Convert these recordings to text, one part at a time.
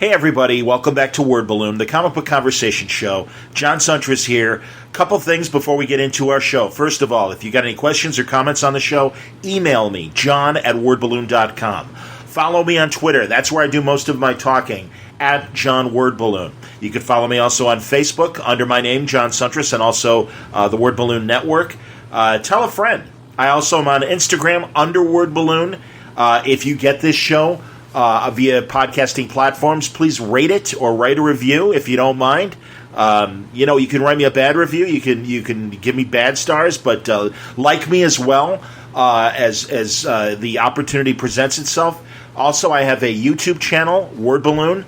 Hey everybody, welcome back to Word Balloon, the comic book conversation show. John Suntress here. Couple things before we get into our show. First of all, if you got any questions or comments on the show, email me, john@wordballoon.com. Follow me on Twitter. That's where I do most of my talking, at John Word Balloon. You can follow me also on Facebook under my name, John Suntress, and also the Word Balloon Network. Tell a friend. I also am on Instagram under Word Balloon. If you get this show via podcasting platforms, please rate it or write a review if you don't mind. You can write me a bad review. You can give me bad stars, but like me as well as the opportunity presents itself. Also, I have a YouTube channel, Word Balloon.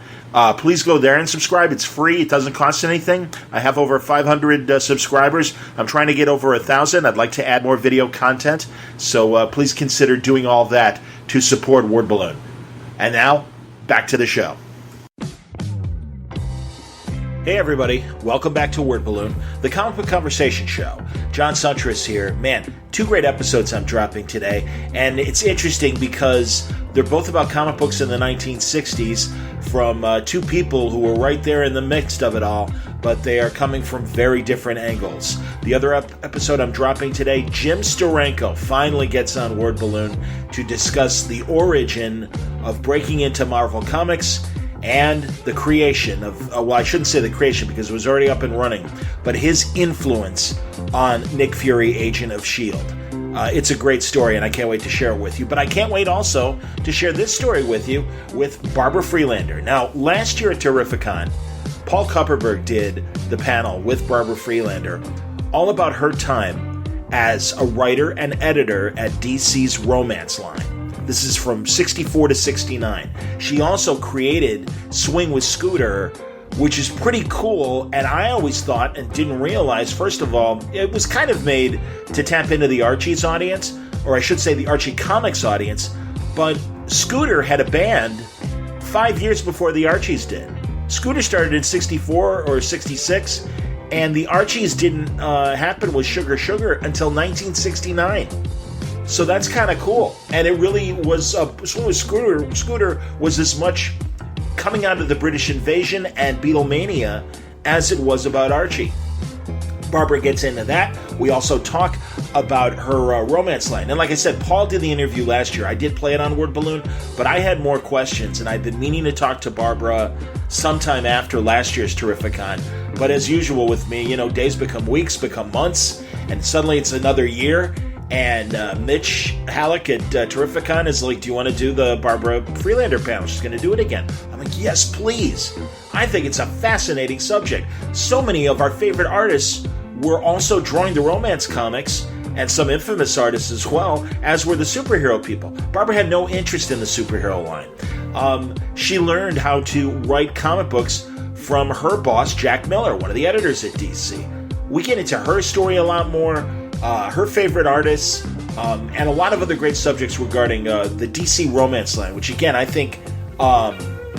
Please go there and subscribe. It's free. It doesn't cost anything. I have over 500 subscribers. I'm trying to get over 1,000. I'd like to add more video content, so please consider doing all that to support Word Balloon. And now, back to the show. Hey everybody, welcome back to Word Balloon, the comic book conversation show. John Suntress here. Man, 2 great episodes I'm dropping today, and it's interesting because they're both about comic books in the 1960s from 2 people who were right there in the midst of it all, but they are coming from very different angles. The other episode I'm dropping today, Jim Steranko finally gets on Word Balloon to discuss the origin of breaking into Marvel Comics and the creation of, well, I shouldn't say the creation because it was already up and running, but his influence on Nick Fury, Agent of S.H.I.E.L.D. It's a great story, and I can't wait to share it with you. But I can't wait also to share this story with you with Barbara Friedlander. Now, last year at Terrificon, Paul Kupperberg did the panel with Barbara Friedlander all about her time as a writer and editor at DC's Romance line. This is from 64 to 69. She also created Swing with Scooter, which is pretty cool, and I always thought and didn't realize, first of all, it was kind of made to tap into the Archie's audience, or I should say the Archie Comics audience, but Scooter had a band 5 years before the Archies did. Scooter started in 64 or 66, and the Archies didn't happen with Sugar Sugar until 1969. So that's kind of cool. And it really was, Scooter was as much coming out of the British invasion and Beatlemania as it was about Archie. Barbara gets into that. We also talk about her romance line. And like I said, Paul did the interview last year. I did play it on Word Balloon, but I had more questions, and I've been meaning to talk to Barbara sometime after last year's Terrificon. But as usual with me, days become weeks, become months, and suddenly it's another year. And Mitch Halleck at Terrificon is like, do you want to do the Barbara Friedlander panel? She's going to do it again. I'm like, yes, please. I think it's a fascinating subject. So many of our favorite artists were also drawing the romance comics, and some infamous artists as well, as were the superhero people. Barbara had no interest in the superhero line. She learned how to write comic books from her boss, Jack Miller, one of the editors at DC. We get into her story a lot more, her favorite artists, and a lot of other great subjects regarding the DC romance line, which again, I think,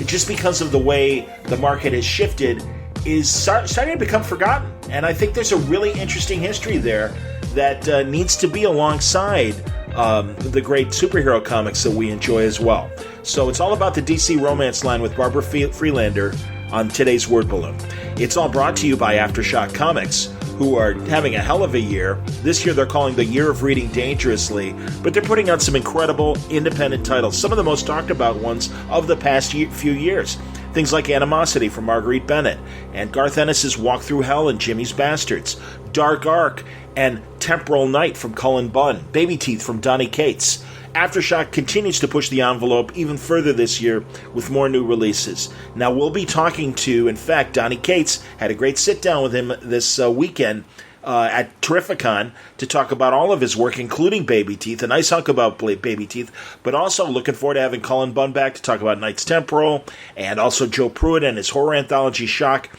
just because of the way the market has shifted, is starting to become forgotten. And I think there's a really interesting history there that needs to be alongside the great superhero comics that we enjoy as well. So it's all about the DC romance line with Barbara Friedlander on today's Word Balloon. It's all brought to you by Aftershock Comics, who are having a hell of a year. This year they're calling the Year of Reading Dangerously, but they're putting out some incredible independent titles, some of the most talked about ones of the past few years. Things like Animosity from Marguerite Bennett, and Garth Ennis's Walk Through Hell and Jimmy's Bastards, Dark Ark and Temporal Night from Cullen Bunn, Baby Teeth from Donny Cates. Aftershock continues to push the envelope even further this year with more new releases. Now, we'll be talking to, in fact, Donny Cates. Had a great sit-down with him this weekend at Terrificon to talk about all of his work, including Baby Teeth, a nice hunk about Baby Teeth, but also looking forward to having Cullen Bunn back to talk about Knights Temporal, and also Joe Pruitt and his horror anthology Shock.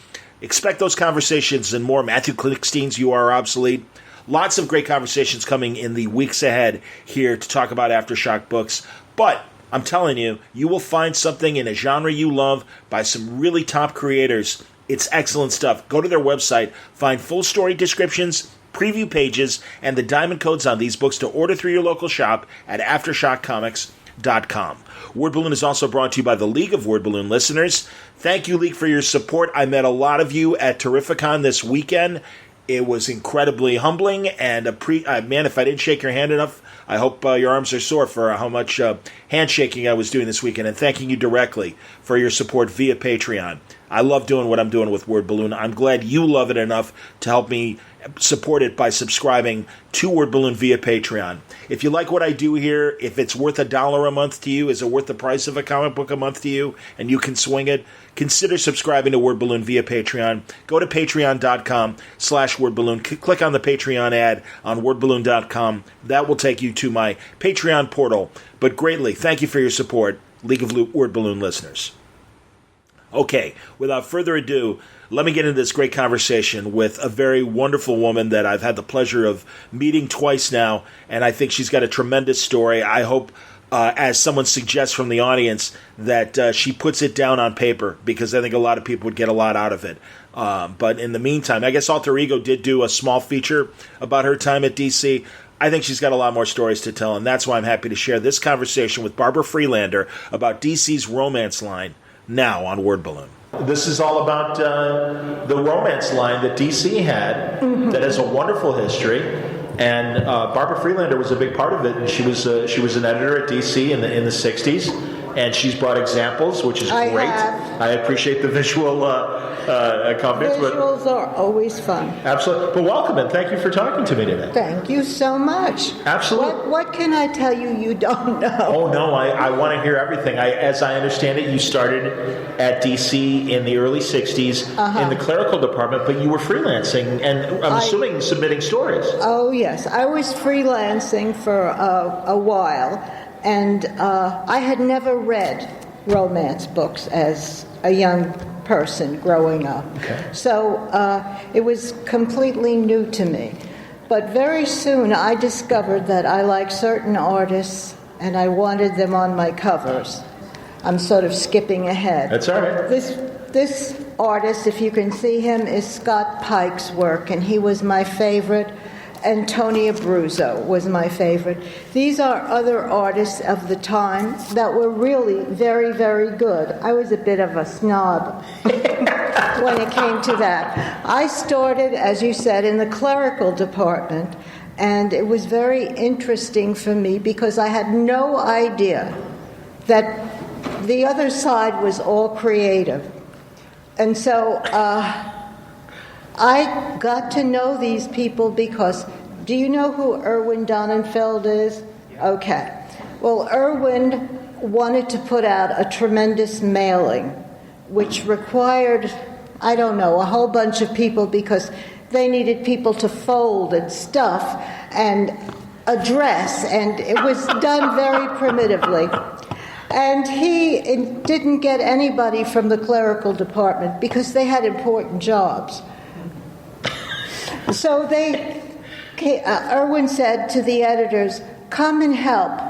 Expect those conversations and more. Matthew Klickstein's You Are Obsolete. Lots of great conversations coming in the weeks ahead here to talk about Aftershock books. But I'm telling you, you will find something in a genre you love by some really top creators. It's excellent stuff. Go to their website, find full story descriptions, preview pages, and the diamond codes on these books to order through your local shop at Aftershock Comics. wordballoon.com. Word Balloon is also brought to you by the League of Word Balloon listeners. Thank you, League, for your support. I met a lot of you at Terrificon this weekend. It was incredibly humbling, and man, if I didn't shake your hand enough, I hope your arms are sore for how much handshaking I was doing this weekend, and thanking you directly for your support via Patreon. I love doing what I'm doing with Word Balloon. I'm glad you love it enough to help me support it by subscribing to Word Balloon via Patreon. If you like what I do here, if it's worth $1 a month to you, is it worth the price of a comic book a month to you, and you can swing it, consider subscribing to Word Balloon via Patreon. Go to patreon.com/wordballoon. Click on the Patreon ad on wordballoon.com. That will take you to my Patreon portal. But greatly, thank you for your support, League of Word Balloon listeners. Okay, without further ado, let me get into this great conversation with a very wonderful woman that I've had the pleasure of meeting twice now, and I think she's got a tremendous story. I hope, as someone suggests from the audience, that she puts it down on paper, because I think a lot of people would get a lot out of it. But in the meantime, I guess Alter Ego did do a small feature about her time at DC. I think she's got a lot more stories to tell, and that's why I'm happy to share this conversation with Barbara Friedlander about DC's romance line, now on Word Balloon. This is all about the romance line that DC had, that has a wonderful history, and Barbara Friedlander was a big part of it. And she was an editor at DC in the 60s, and she's brought examples, which is great. I appreciate the visual comments. Visuals are always fun. Absolutely. But welcome, and thank you for talking to me today. Thank you so much. Absolutely. What can I tell you don't know? Oh, no, I want to hear everything. As I understand it, you started at DC in the early 60s in the clerical department, but you were freelancing and I'm assuming submitting stories. Oh, yes. I was freelancing for a while, and I had never read romance books as a young person growing up. Okay. So it was completely new to me. But very soon I discovered that I liked certain artists and I wanted them on my covers. I'm sort of skipping ahead. That's all right. This artist, if you can see him, is Scott Pike's work, and he was my favorite. Antonia Bruzzo was my favorite. These are other artists of the time that were really very, very good. I was a bit of a snob when it came to that. I started, as you said, in the clerical department, and it was very interesting for me because I had no idea that the other side was all creative. And so I got to know these people because, do you know who Erwin Donenfeld is? Okay. Well, Erwin wanted to put out a tremendous mailing, which required, I don't know, a whole bunch of people because they needed people to fold and stuff and address, and it was done very primitively. And he didn't get anybody from the clerical department because they had important jobs. So Erwin said to the editors, "Come and help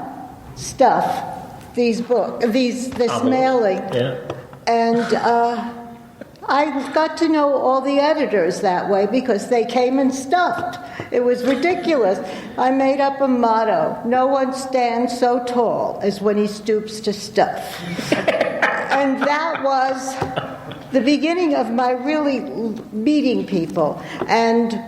stuff this mailing." Yeah. And I got to know all the editors that way because they came and stuffed. It was ridiculous. I made up a motto: no one stands so tall as when he stoops to stuff. And that was the beginning of my really meeting people, and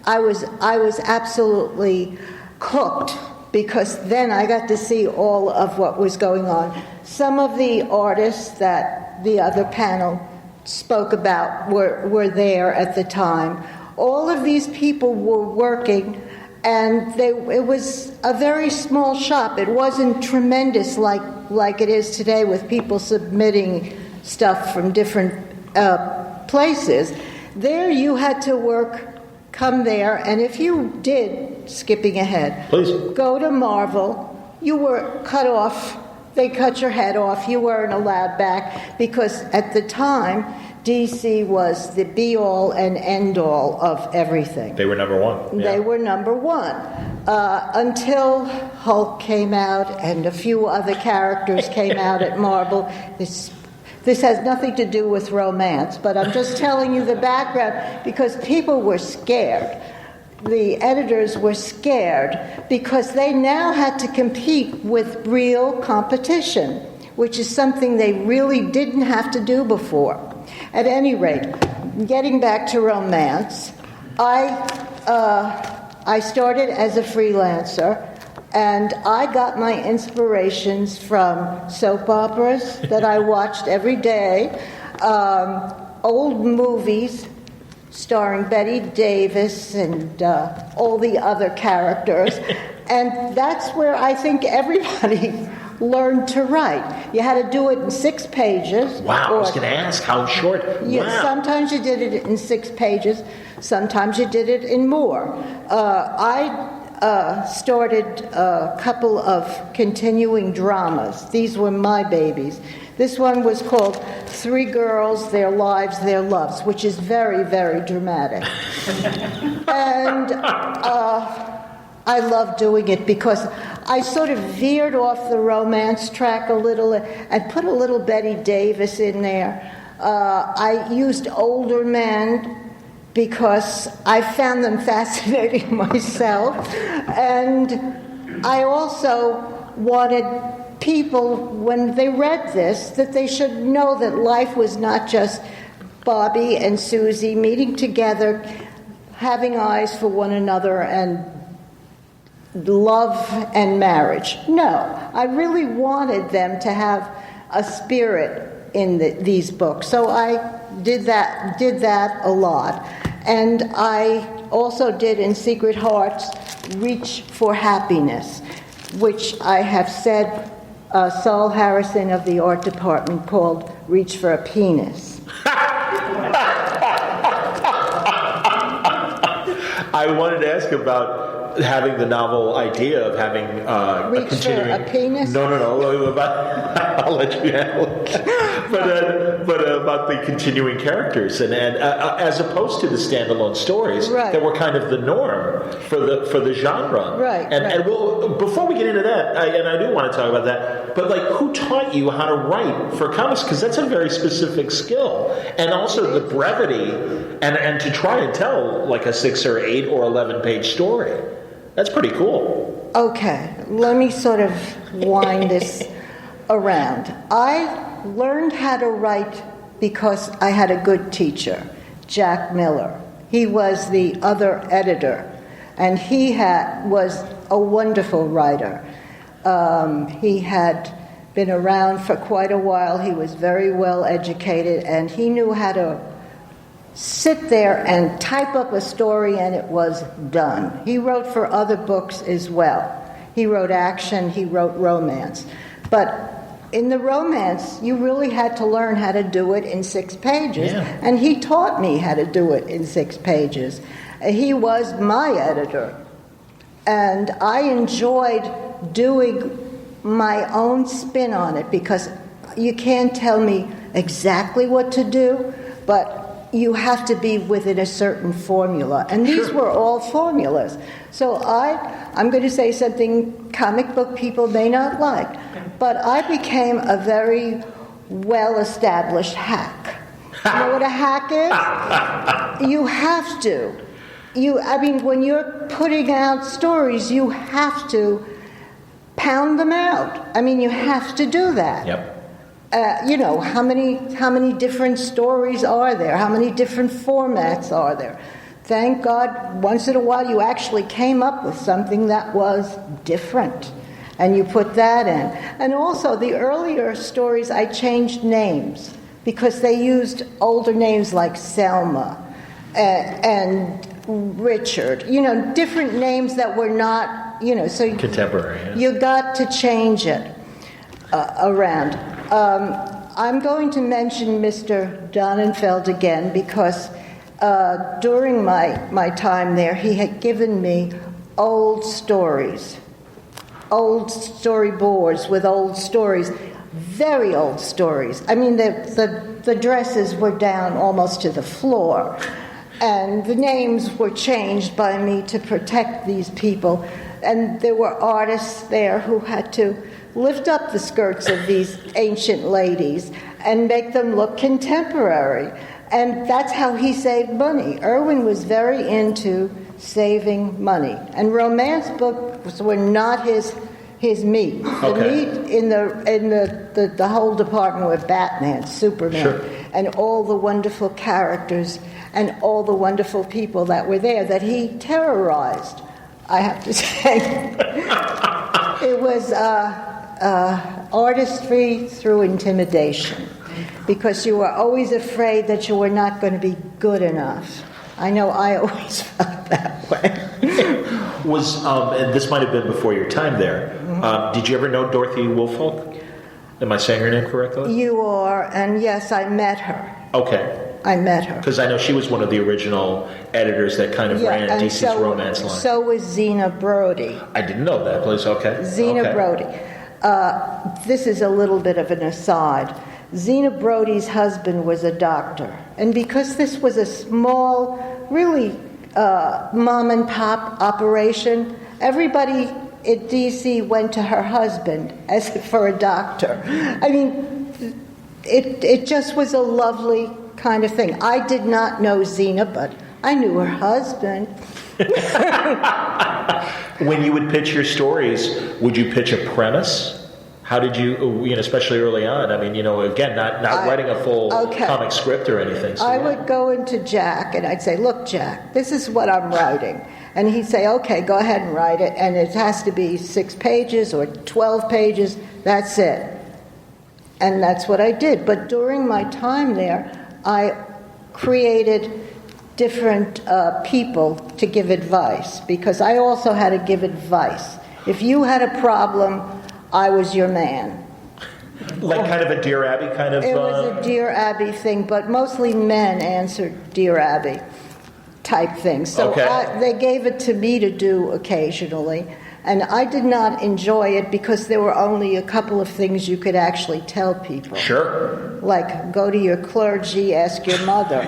I was absolutely cooked because then I got to see all of what was going on. Some of the artists that the other panel spoke about were there at the time. All of these people were working, and it was a very small shop. It wasn't tremendous like it is today with people submitting stuff from different places. There you had to come there, and if you did, skipping ahead, please go to Marvel, you were cut off. They cut your head off. You weren't allowed back because at the time, DC was the be-all and end-all of everything. They were number one. Yeah. They were number one. Until Hulk came out and a few other characters came out at Marvel. This has nothing to do with romance, but I'm just telling you the background because people were scared. the editors were scared because they now had to compete with real competition, which is something they really didn't have to do before. At any rate, getting back to romance, I started as a freelancer, and I got my inspirations from soap operas that I watched every day, old movies starring Betty Davis and all the other characters. And that's where I think everybody learned to write. You had to do it in 6 pages. Wow, I was going to ask, how short? Wow. Sometimes you did it in 6 pages. Sometimes you did it in more. I started a couple of continuing dramas. These were my babies. This one was called 3 Girls, Their Lives, Their Loves, which is very, very dramatic. And I love doing it because I sort of veered off the romance track a little and put a little Betty Davis in there. I used older men because I found them fascinating myself. And I also wanted people, when they read this, that they should know that life was not just Bobby and Susie meeting together, having eyes for one another, and love and marriage. No, I really wanted them to have a spirit in these books. So I did that a lot. And I also did in Secret Hearts Reach for Happiness, which I have said Saul Harrison of the art department called Reach for a Penis. I wanted to ask about having the novel idea of having Reach a continuing... for a penis? No. I'll let you handle it. But about the continuing characters and as opposed to the standalone stories that were kind of the norm for the genre. Right. And we'll, before we get into that, and I do want to talk about that, but like, who taught you how to write for comics? Because that's a very specific skill, and also the brevity, and to try and tell like a 6 or 8 or 11-page story. That's pretty cool. Okay, let me sort of wind this around. I learned how to write because I had a good teacher, Jack Miller. He was the other editor, and he was a wonderful writer. He had been around for quite a while. He was very well educated, and he knew how to sit there and type up a story, and it was done. He wrote for other books as well. He wrote action, he wrote romance. But in the romance, you really had to learn how to do it in 6 pages, and he taught me how to do it in 6 pages. He was my editor, and I enjoyed doing my own spin on it because you can't tell me exactly what to do, but you have to be within a certain formula. And these were all formulas. So I'm going to say something comic book people may not like, but I became a very well-established hack. You know what a hack is? You have to. When you're putting out stories, you have to pound them out. You have to do that. Yep. How many different stories are there? How many different formats are there? Thank God, once in a while you actually came up with something that was different, and you put that in. And also, the earlier stories, I changed names because they used older names like Selma and Richard. Different names that were not, so contemporary. You got to change it around. I'm going to mention Mr. Donenfeld again because during my time there, he had given me old stories, old storyboards with old stories, very old stories. The dresses were down almost to the floor, and the names were changed by me to protect these people. And there were artists there who had to lift up the skirts of these ancient ladies and make them look contemporary. And that's how he saved money. Irwin was very into saving money. And romance books were not his meat. The meat in the whole department were Batman, Superman, and all the wonderful characters and all the wonderful people that were there that he terrorized, I have to say. It was artistry through intimidation, because you were always afraid that you were not going to be good enough. I know I always felt that way. And this might have been before your time there. Did you ever know Dorothy Woolfolk? Am I saying her name correctly? You are, and yes, I met her. Okay. I met her. Because I know she was one of the original editors that kind of ran DC's romance line. So was Zena Brody. I didn't know that, please. Okay. Zena Brody. This is a little bit of an aside. Zena Brody's husband was a doctor. And because this was a small, really mom and pop operation, everybody at DC went to her husband as for a doctor. I mean, it just was a lovely kind of thing. I did not know Zena, but I knew her husband. When you would pitch your stories, would you pitch a premise? How did you, especially early on? I mean, again, not writing a full comic script or anything. So I would go into Jack and I'd say, "Look, Jack, this is what I'm writing." And he'd say, "Okay, go ahead and write it. And it has to be 6 pages or 12 pages. That's it." And that's what I did. But during my time there, I created different people to give advice, because I also had to give advice. If you had a problem, I was your man. Like kind of a Dear Abby kind of... It was a Dear Abby thing, but mostly men answered Dear Abby type thing. So they gave it to me to do occasionally, and I did not enjoy it because there were only a couple of things you could actually tell people. Sure. Like, go to your clergy, ask your mother.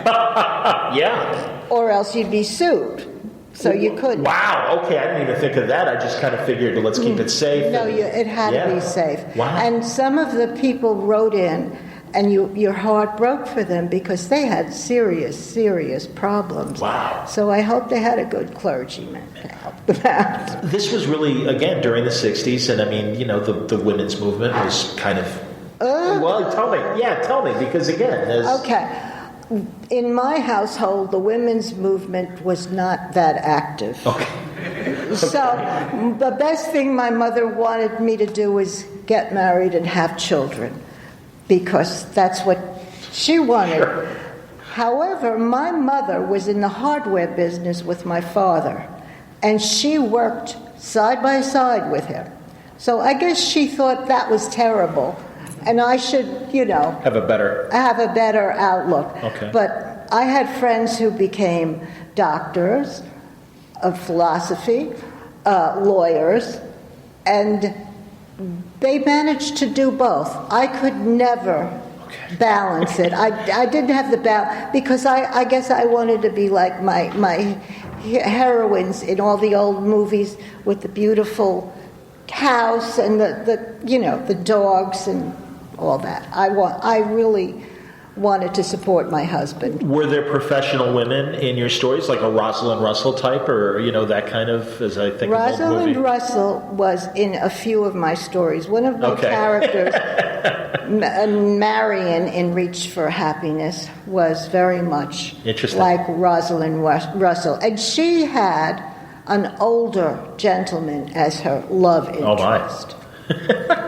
Yeah. Or else you'd be sued. So you couldn't. Wow, okay, I didn't even think of that. I just kind of figured, let's keep it safe. No, it had to be safe. Wow. And some of the people wrote in, and your heart broke for them because they had serious, serious problems. Wow. So I hope they had a good clergyman to help them out. This was really, again, during the 60s, and I mean, the women's movement was kind of... well, tell me, because again, there's... Okay. In my household, the women's movement was not that active. Okay. So the best thing my mother wanted me to do was get married and have children, because that's what she wanted. Sure. However, my mother was in the hardware business with my father, and she worked side by side with him. So I guess she thought that was terrible, and I should, have a better outlook. Okay. But I had friends who became doctors of philosophy, lawyers, and they managed to do both. I could never balance it. I didn't have the balance, because I guess I wanted to be like my heroines in all the old movies with the beautiful house and the dogs and all that. I really wanted to support my husband. Were there professional women in your stories, like a Rosalind Russell type, or that kind of, as I think Rosalind Russell was in a few of my stories. One of my characters, Marion in Reach for Happiness, was very much like Rosalind Russell, and she had an older gentleman as her love interest. Oh my.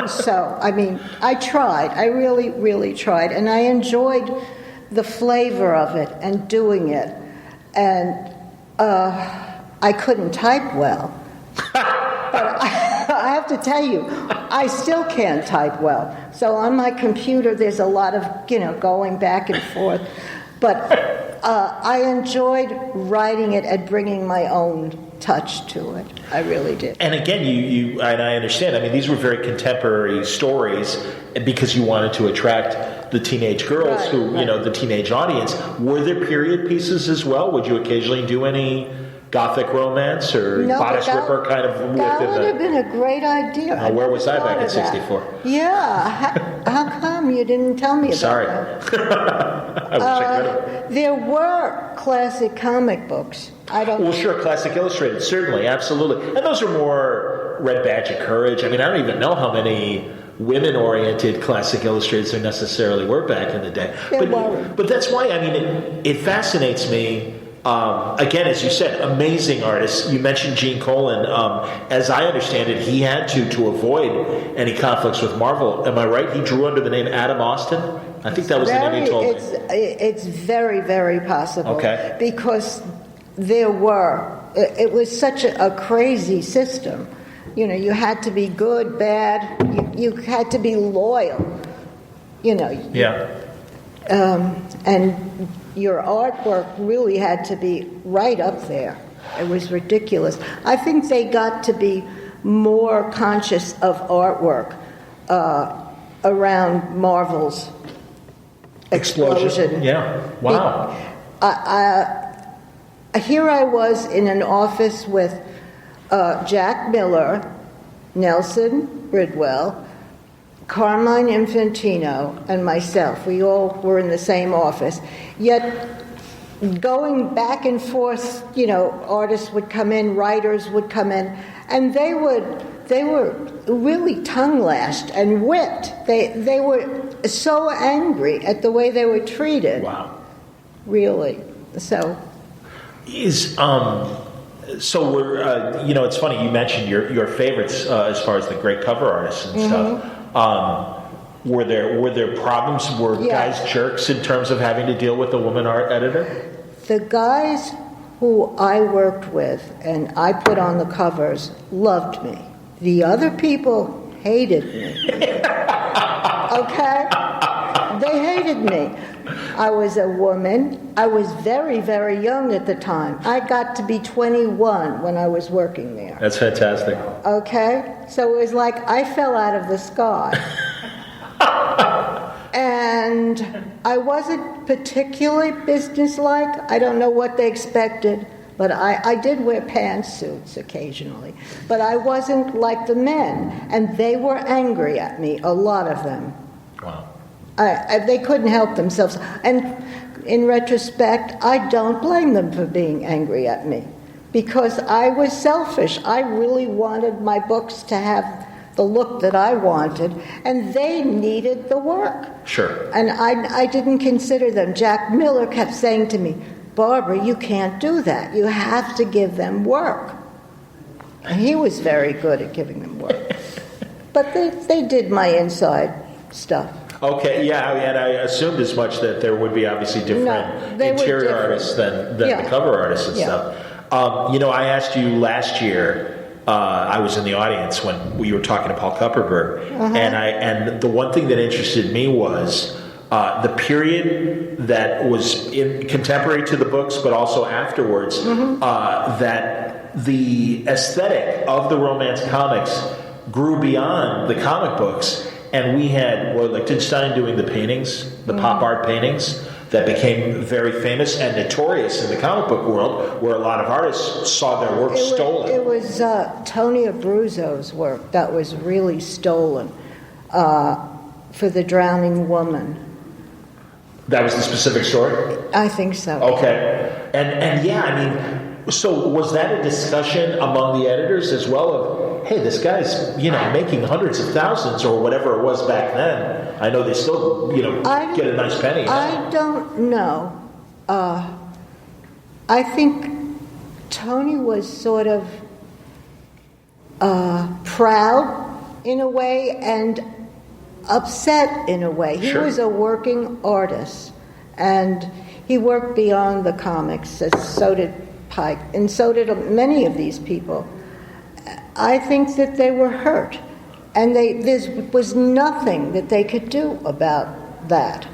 So, I mean, I tried. I really, really tried. And I enjoyed the flavor of it and doing it. And I couldn't type well. But I have to tell you, I still can't type well. So on my computer, there's a lot of, going back and forth. But I enjoyed writing it and bringing my own touch to it. I really did. And again, you and I understand. I mean, these were very contemporary stories because you wanted to attract the teenage girls the teenage audience. Were there period pieces as well? Would you occasionally do any gothic romance or bodice ripper kind of? That would have been a great idea. Where was I back in '64? Yeah. How come you didn't tell me about Sorry. that? I wish I could have. There were classic comic books. I don't. Well, sure, Classic Illustrated, certainly, absolutely. And those are more Red Badge of Courage. I mean, I don't even know how many women-oriented Classic Illustrateds there necessarily were back in the day. But that's why, I mean, it fascinates me. Again, as you said, amazing artists. You mentioned Gene Colan. As I understand it, he had to avoid any conflicts with Marvel. Am I right? He drew under the name Adam Austin? I think that was the name he told me. It's very, very possible. Okay. Because it was such a crazy system. You know, you had to be good, bad. You had to be loyal. You know. Yeah. And your artwork really had to be right up there. It was ridiculous. I think they got to be more conscious of artwork around Marvel's explosion. Yeah. Wow. Here I was in an office with Jack Miller, Nelson Bridwell, Carmine Infantino, and myself. We all were in the same office. Yet, going back and forth, you know, artists would come in, writers would come in, and they were really tongue-lashed and whipped. They were so angry at the way they were treated. Wow. Really. So we're you know, it's funny you mentioned your favorites as far as the great cover artists and stuff. Were there problems? Were guys jerks in terms of having to deal with a woman art editor? The guys who I worked with and I put on the covers loved me. The other people hated me. Okay? They hated me. I was a woman. I was very, very young at the time. I got to be 21 when I was working there. That's fantastic. Okay? So it was like I fell out of the sky. And I wasn't particularly businesslike. I don't know what they expected, but I did wear pantsuits occasionally. But I wasn't like the men, and they were angry at me, a lot of them. Wow. They couldn't help themselves. And in retrospect, I don't blame them for being angry at me, because I was selfish. I really wanted my books to have the look that I wanted, and they needed the work. Sure. And I didn't consider them. Jack Miller kept saying to me, "Barbara, you can't do that. You have to give them work." And he was very good at giving them work. But they did my inside stuff. Okay, yeah, and I assumed as much that there would be obviously different interior artists than the cover artists and stuff. You know, I asked you last year. I was in the audience when we were talking to Paul Kupperberg, and the one thing that interested me was the period that was in contemporary to the books, but also afterwards. That the aesthetic of the romance comics grew beyond the comic books, and we had Lichtenstein doing the paintings, the pop art paintings. That became very famous and notorious in the comic book world, where a lot of artists saw their work stolen. It was Tony Abruzzo's work that was really stolen for The Drowning Woman. That was the specific story? I think so. Okay. And yeah, I mean, so was that a discussion among the editors as well of, hey, this guy's, you know, making hundreds of thousands or whatever it was back then. I know they still, you know, get a nice penny. I don't know. I think Tony was sort of proud in a way and upset in a way. He was a working artist, and he worked beyond the comics, as so did Pike, and so did many of these people. I think that they were hurt, and there was nothing that they could do about that.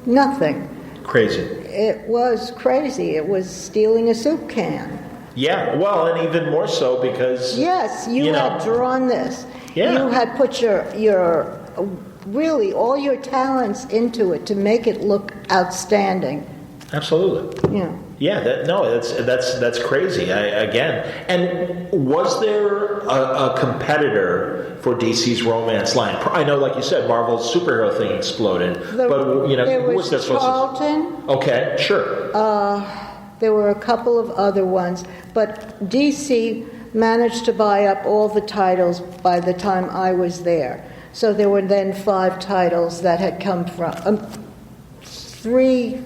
Nothing. Crazy. It was crazy. It was stealing a soup can. Yeah, well, and even more so because... Yes, you had drawn this. Yeah. You had put your really all your talents into it to make it look outstanding. Absolutely. Yeah. Yeah, that's crazy. And was there a competitor for DC's romance line? I know, like you said, Marvel's superhero thing exploded, but there who was there Charlton. Okay, sure. There were a couple of other ones, but DC managed to buy up all the titles by the time I was there. So there were then 5 titles that had come from three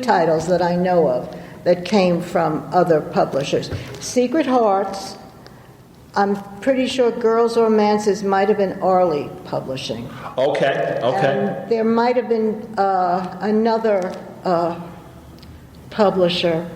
titles that I know of that came from other publishers. Secret Hearts, I'm pretty sure Girls' Romances might have been Arley Publishing. Okay. And there might have been another publisher.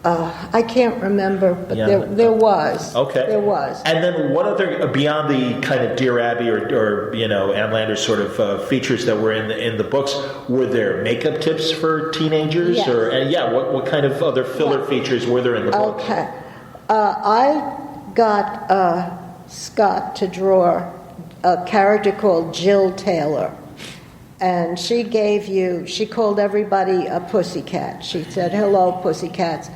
I can't remember, but there was. Okay. There was. And then what other, beyond the kind of Dear Abby or Ann Landers sort of features that were in the books, were there makeup tips for teenagers? Yes. What kind of other filler features were there in the book? Okay. I got Scott to draw a character called Jill Taylor. And she called everybody a pussycat. She said, "Hello, pussycats."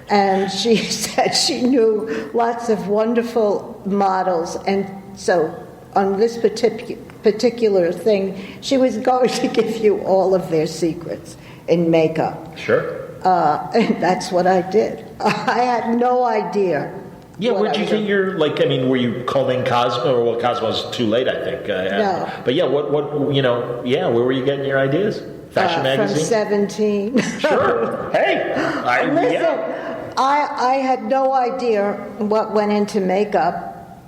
And she said she knew lots of wonderful models. And so on this particular thing, she was going to give you all of their secrets in makeup. Sure. And that's what I did. I had no idea. Yeah, where'd you get your, were you combing Cosmo? Or Cosmo's too late, I think. No. But yeah, where were you getting your ideas? Fashion magazine? From 17. Sure. Hey. Listen, I had no idea what went into makeup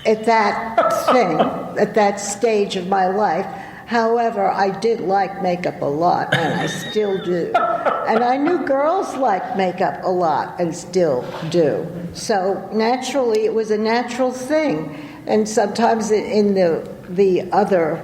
at that stage of my life. However, I did like makeup a lot, and I still do. And I knew girls liked makeup a lot, and still do. So naturally, it was a natural thing. And sometimes in the other,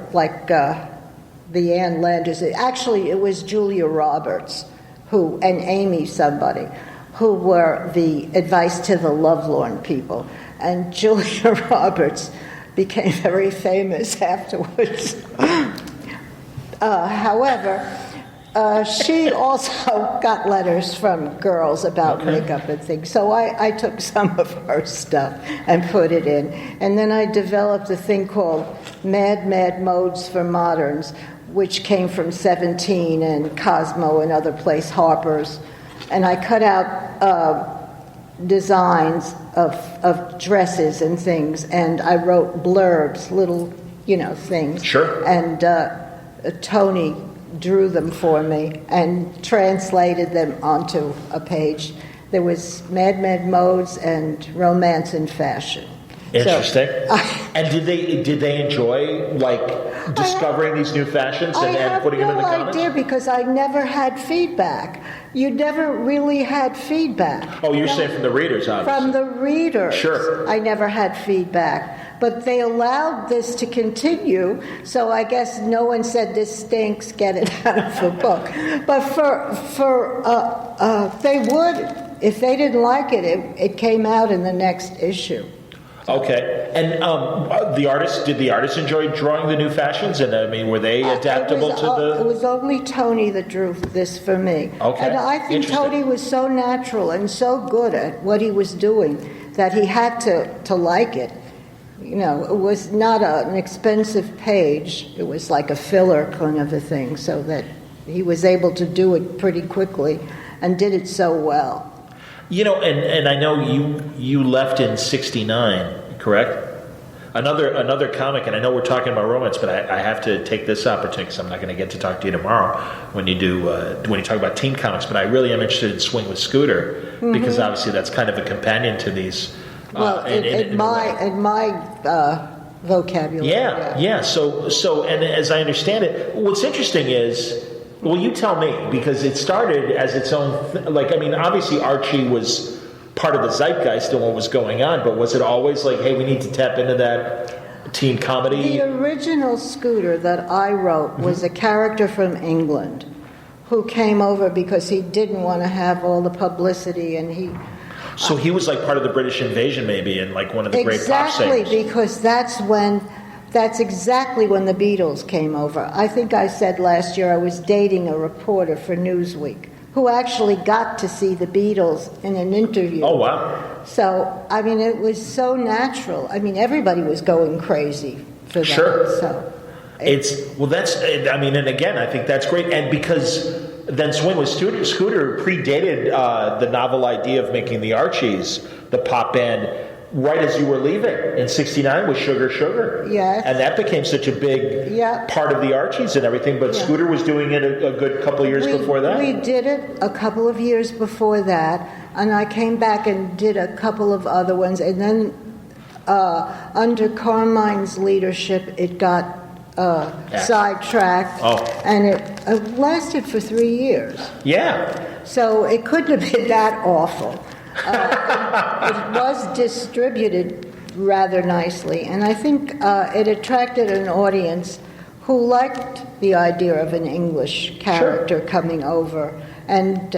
the Ann Landers, it was Julia Roberts, and Amy somebody, who were the advice to the lovelorn people. And Julia Roberts became very famous afterwards. However, she also got letters from girls about makeup and things. So I took some of her stuff and put it in. And then I developed a thing called Mad Modes for Moderns, which came from 17 and Cosmo and other place, Harper's. And I cut out designs of dresses and things, and I wrote blurbs, little, things. Sure. And Tony drew them for me and translated them onto a page. There was Mad Modes and Romance and Fashion. Interesting. And did they enjoy discovering these new fashions and putting them in the comments? I have no idea, because I never had feedback. You never really had feedback. Oh, you're saying from the readers, obviously. From the readers. Sure. I never had feedback. But they allowed this to continue, so I guess no one said, "This stinks, get it out of the book." But they would, if they didn't like it, it came out in the next issue. Okay. And did the artists enjoy drawing the new fashions? And were they adaptable to the... It was only Tony that drew this for me. Okay. And I think Tony was so natural and so good at what he was doing that he had to like it. It was not an expensive page. It was like a filler kind of a thing, so that he was able to do it pretty quickly and did it so well. And I know you left in '69, correct? Another comic, and I know we're talking about romance, but I have to take this opportunity because I'm not going to get to talk to you tomorrow when you talk about teen comics. But I really am interested in Swing with Scooter, because obviously that's kind of a companion to these. In my vocabulary. Yeah. So, and as I understand it, what's interesting is, well, you tell me, because it started as its own. Obviously Archie was part of the zeitgeist and what was going on, but was it always hey, we need to tap into that teen comedy? The original Scooter that I wrote was a character from England who came over because he didn't want to have all the publicity, and he. So he was part of the British invasion, maybe, and one of the great pop singers. Exactly, because that's exactly when the Beatles came over. I think I said last year I was dating a reporter for Newsweek who actually got to see the Beatles in an interview. Oh, wow. So, I mean, it was so natural. I mean, everybody was going crazy for that. Sure. So, and again, I think that's great. And because then Swing with Scooter predated the novel idea of making the Archies, the pop band, right as you were leaving in '69 with Sugar Sugar. Yes. And that became such a big part of the Archies and everything. But Scooter was doing it a good couple of years before that? We did it a couple of years before that. And I came back and did a couple of other ones. And then under Carmine's leadership, it got sidetracked. Oh. And it lasted for 3 years. Yeah. So it couldn't have been that awful. It was distributed rather nicely, and I think it attracted an audience who liked the idea of an English character coming over. And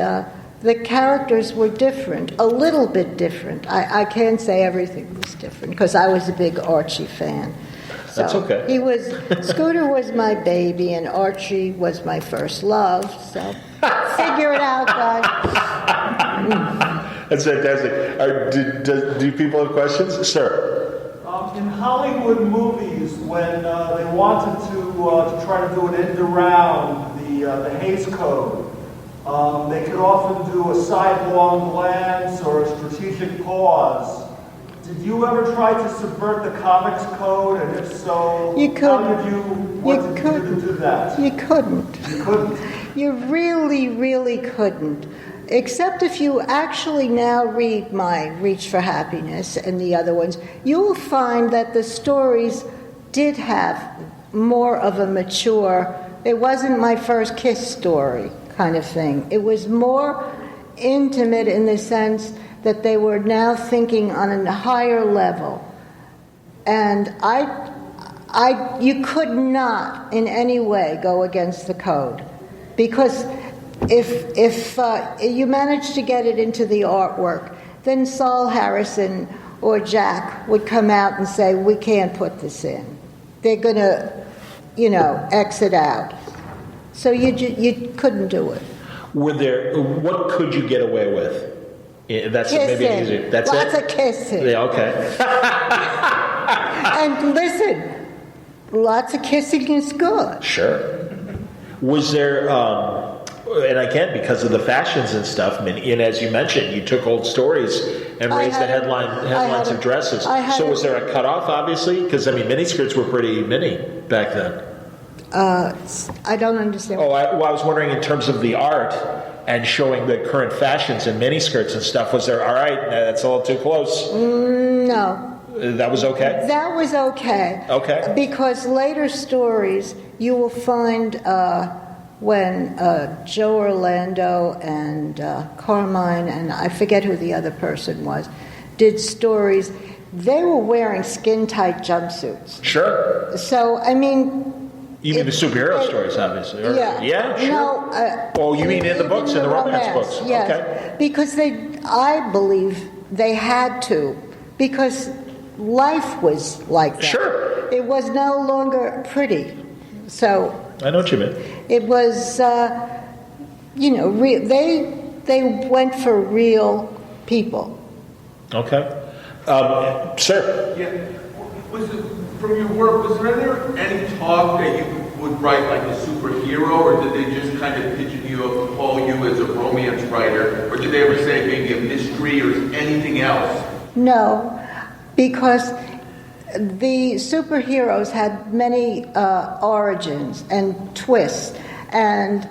the characters were different, a little bit different. I can't say everything was different, because I was a big Archie fan. So that's okay. Scooter was my baby, and Archie was my first love. So figure it out, guys. That's fantastic. Do people have questions? Sir. In Hollywood movies, when they wanted to try to do an end around the Hays Code, they could often do a sidelong glance or a strategic pause. Did you ever try to subvert the comics code, and if so, how did you do that? You couldn't. You couldn't? You really, really couldn't. Except if you actually now read my Reach for Happiness and the other ones, you will find that the stories did have more of a mature, it wasn't my first kiss story kind of thing. It was more intimate in the sense that they were now thinking on a higher level. And you could not in any way go against the code, because if you managed to get it into the artwork, then Saul Harrison or Jack would come out and say, we can't put this in. They're going to, exit out. So you couldn't do it. What could you get away with? That's kissing. Maybe easy. That's Lots it? of kissing. Yeah, okay. And listen, lots of kissing is good. Sure. Was there, and again, because of the fashions and stuff, and as you mentioned, you took old stories and raised the headlines of dresses. So was there a cutoff, obviously? Because, miniskirts were pretty mini back then. I don't understand. I was wondering in terms of the art and showing the current fashions in miniskirts and stuff, was there, all right, that's a little too close? No. That was okay? That was okay. Okay. Because later stories, you will find when Joe Orlando and Carmine, and I forget who the other person was, did stories, they were wearing skin-tight jumpsuits. Sure. So, you mean the superhero stories, obviously? Yeah, sure. No. You mean in the books, in the romance books? Yes. Okay. Because I believe they had to, because life was like that. Sure. It was no longer pretty. So I know what you mean. it was, they went for real people. Okay. Sir. Yeah. From your work, was there any talk that you would write like a superhero, or did they just kind of pigeon you up to call you as a romance writer, or did they ever say maybe a mystery or anything else? No, because the superheroes had many origins and twists, and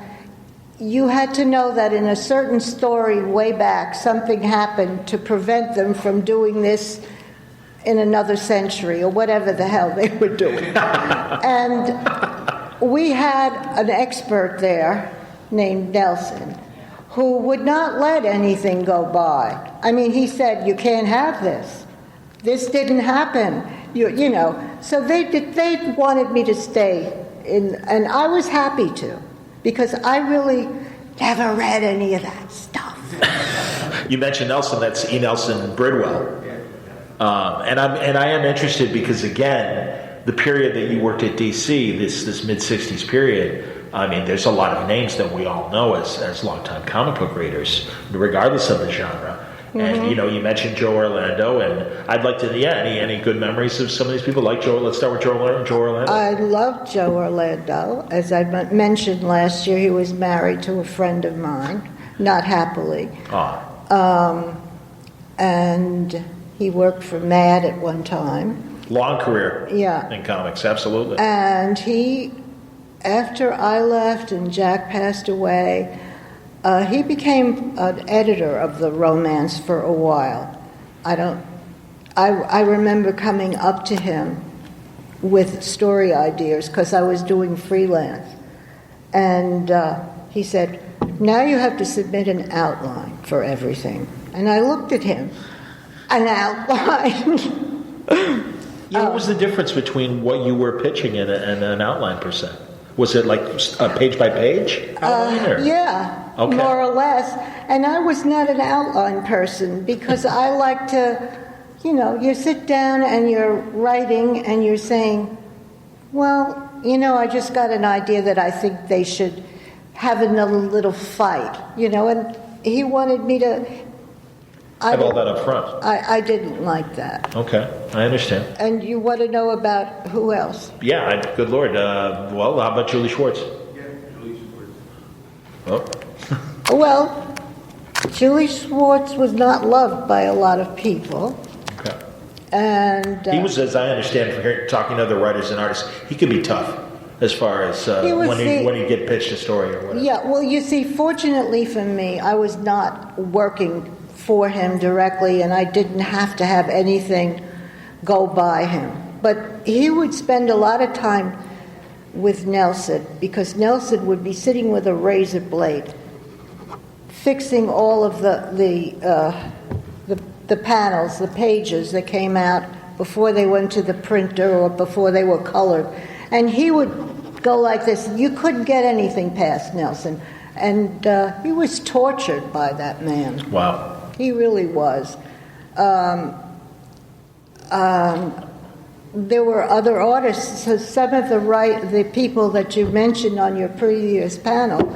you had to know that in a certain story way back, something happened to prevent them from doing this in another century, or whatever the hell they were doing. And we had an expert there named Nelson, who would not let anything go by. He said, you can't have this. This didn't happen. So they wanted me to stay in, and I was happy to, because I really never read any of that stuff. You mentioned Nelson. That's E. Nelson Bridwell. And I am interested because, again, the period that you worked at DC, this mid-'60s period, I mean, there's a lot of names that we all know as longtime comic book readers, regardless of the genre. And, you mentioned Joe Orlando, and I'd like to, any good memories of some of these people like Joe? Let's start with Joe Orlando. I love Joe Orlando. As I mentioned last year, he was married to a friend of mine, not happily. And he worked for Mad at one time. Long career in comics, absolutely. And he, after I left and Jack passed away, he became an editor of the romance for a while. I remember coming up to him with story ideas because I was doing freelance. And he said, now you have to submit an outline for everything. And I looked at him, an outline. What was the difference between what you were pitching and an outline per se? Was it like a page by page outline? Yeah, okay. More or less. And I was not an outline person because I like to, you sit down and you're writing and you're saying, well, I just got an idea that I think they should have another little fight, and he wanted me to have all that up front. I didn't like that. Okay, I understand. And you want to know about who else? Yeah, good Lord. Well, how about Julie Schwartz? Yeah, Julie Schwartz. Oh. Well, Julie Schwartz was not loved by a lot of people. Okay. And he was, as I understand from here, talking to other writers and artists, he could be tough as far as when he get pitched a story or whatever. Yeah, well, you see, fortunately for me, I was not working for him directly, and I didn't have to have anything go by him. But he would spend a lot of time with Nelson, because Nelson would be sitting with a razor blade, fixing all of the panels, the pages that came out before they went to the printer or before they were colored. And he would go like this. You couldn't get anything past Nelson. And he was tortured by that man. Wow. He really was. There were other artists. So some of the people that you mentioned on your previous panel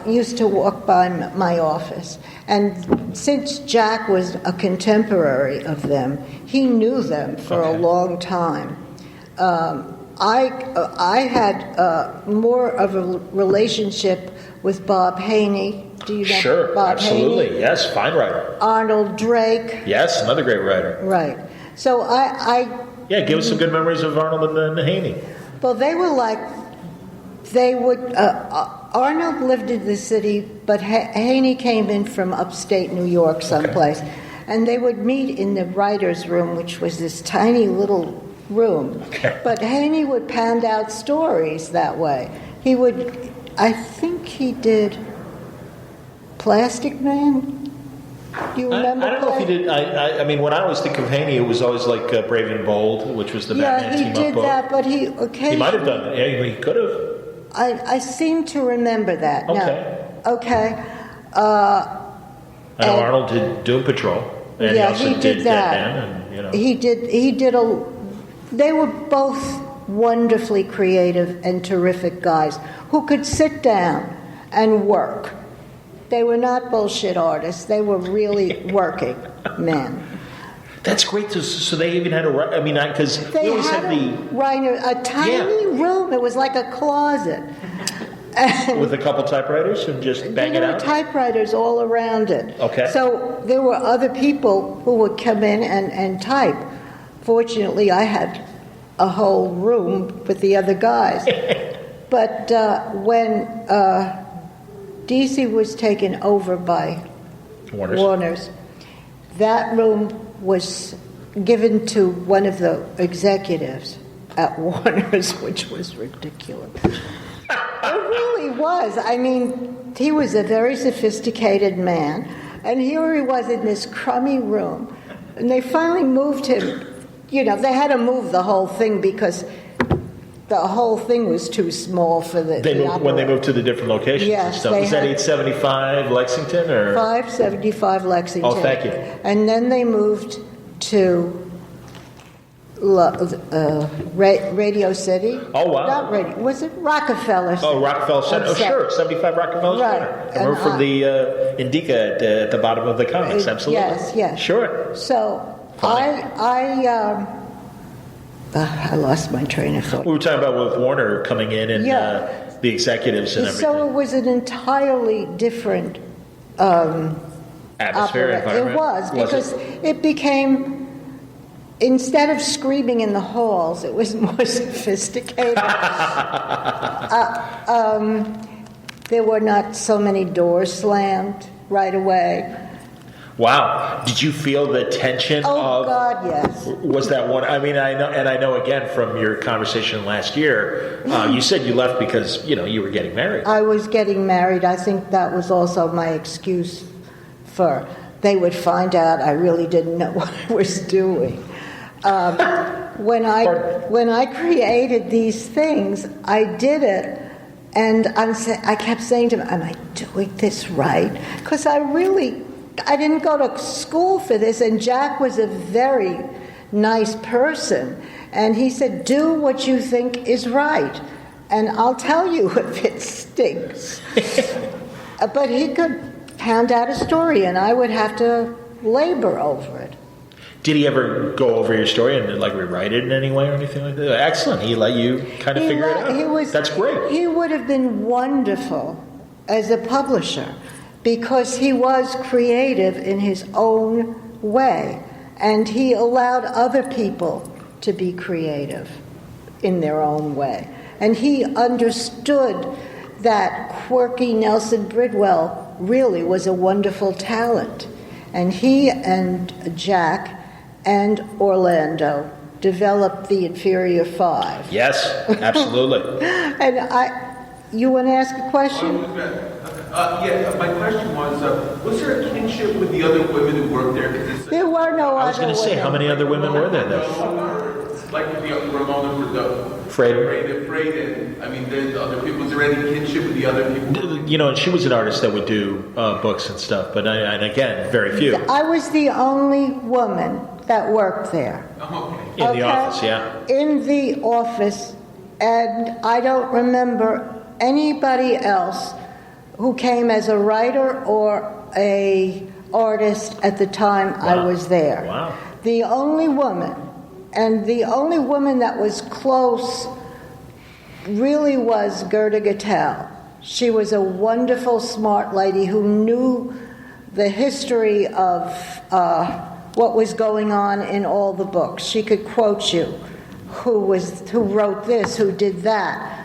used to walk by my office. And since Jack was a contemporary of them, he knew them for a long time. I had more of a relationship with Bob Haney. Do you know Sure, Bob absolutely. Haney? Yes, fine writer. Arnold Drake. Yes, another great writer. Right. So Yeah, give us some good memories of Arnold and Haney. well, they would, Arnold lived in the city, but Haney came in from upstate New York someplace. Okay. And they would meet in the writer's room, which was this tiny little room. Okay. But Haney would pound out stories that way. He would, I think he did Plastic Man. Do you remember? I don't know if he did. I mean, when I always think of Haney, it was always like Brave and Bold, which was the Batman team-up book. Yeah, he did that, but he occasionally... He might have done it. Yeah, he could have. I seem to remember that. Okay. No. Okay. I know Arnold did Doom Patrol. And yeah, he also did that. Deadman, and He did they were both wonderfully creative and terrific guys who could sit down and work. They were not bullshit artists. They were really working men. That's great. So they even had because we always had a tiny room. It was like a closet. With a couple typewriters and just bang it out? There were typewriters all around it. Okay. So there were other people who would come in and type. Fortunately, I had a whole room with the other guys. But when DC was taken over by Warner's, that room was given to one of the executives at Warner's, which was ridiculous. It really was. I mean, he was a very sophisticated man, and here he was in this crummy room, and they finally moved him. They had to move the whole thing because the whole thing was too small for the when they moved to the different locations and stuff. Was that 875 Lexington or 575 Lexington? Oh, thank you. And then they moved to Radio City. Oh, wow. Not Radio. Was it Rockefeller Center? Oh, Rockefeller Center. Oh, sure. 75 Rockefeller Right. Center. I remember from the Indica at the bottom of the comics. Absolutely. Yes. Sure. So Funny. I lost my train of thought. We were talking about with Warner coming in and the executives and everything. So it was an entirely different Atmosphere, environment. It was because it became, instead of screaming in the halls, it was more sophisticated. There were not so many doors slammed right away. Wow. Did you feel the tension Oh, of... God, yes. Was that one... I mean, I know again from your conversation last year, you said you left because, you were getting married. I was getting married. I think that was also my excuse for... They would find out I really didn't know what I was doing. When I created these things, I did it, and I kept saying to him, "Am I doing this right?" Because I didn't go to school for this, and Jack was a very nice person, and he said, "Do what you think is right, and I'll tell you if it stinks." But he could pound out a story, and I would have to labor over it. Did he ever go over your story and rewrite it in any way or anything like that? Excellent. He let you kind of figure it out. That's great. He would have been wonderful as a publisher because he was creative in his own way, and he allowed other people to be creative in their own way. And he understood that quirky Nelson Bridwell really was a wonderful talent. And he and Jack and Orlando developed the Inferior Five. Yes, absolutely. And you want to ask a question? My question was there a kinship with the other women who worked there? There were no other women. I was going to say, how many other women were there, though? Like Ramona Friedlander. I mean, there's other people. Was there any kinship with the other people? And she was an artist that would do books and stuff, but and again, very few. I was the only woman that worked there. Okay. In the office, yeah. In the office, and I don't remember anybody else who came as a writer or a artist at the time I was there. Wow. The only woman, and the only woman that was close really was Gerda Gattel. She was a wonderful, smart lady who knew the history of what was going on in all the books. She could quote you who wrote this, who did that.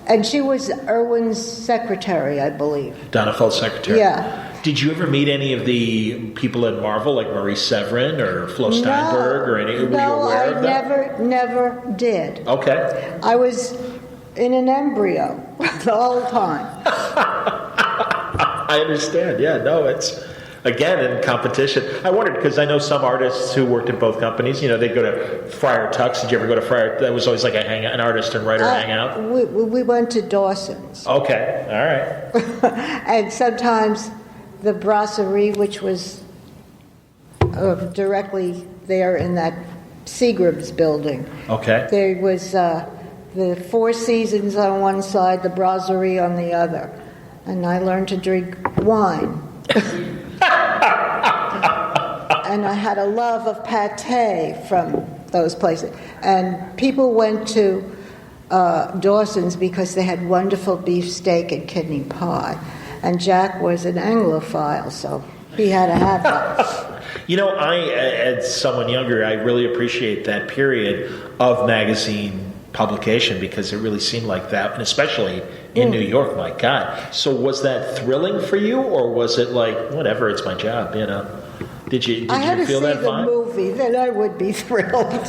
And she was Irwin's secretary, I believe. Donnefeld's secretary. Yeah. Did you ever meet any of the people at Marvel, like Marie Severin or Flo Steinberg or any? Were you aware of that? Never did. Okay. I was in an embryo the whole time. I understand. Yeah. No, it's again in competition. I wondered because I know some artists who worked in both companies. They go to Friar Tuck's. Did you ever go to Friar? That was always like an artist and writer hangout. We went to Dawson's. Okay. All right. And sometimes the Brasserie, which was directly there in that Seagram's building. Okay. There was the Four Seasons on one side, the Brasserie on the other. And I learned to drink wine. And I had a love of pâté from those places. And people went to Dawson's because they had wonderful beefsteak and kidney pie. And Jack was an Anglophile, so he had to have that. As someone younger, I really appreciate that period of magazine publication because it really seemed like that, and especially in New York, my God. So was that thrilling for you, or was it like, whatever, it's my job, Did you I had to feel see that the vibe? movie, then I would be thrilled.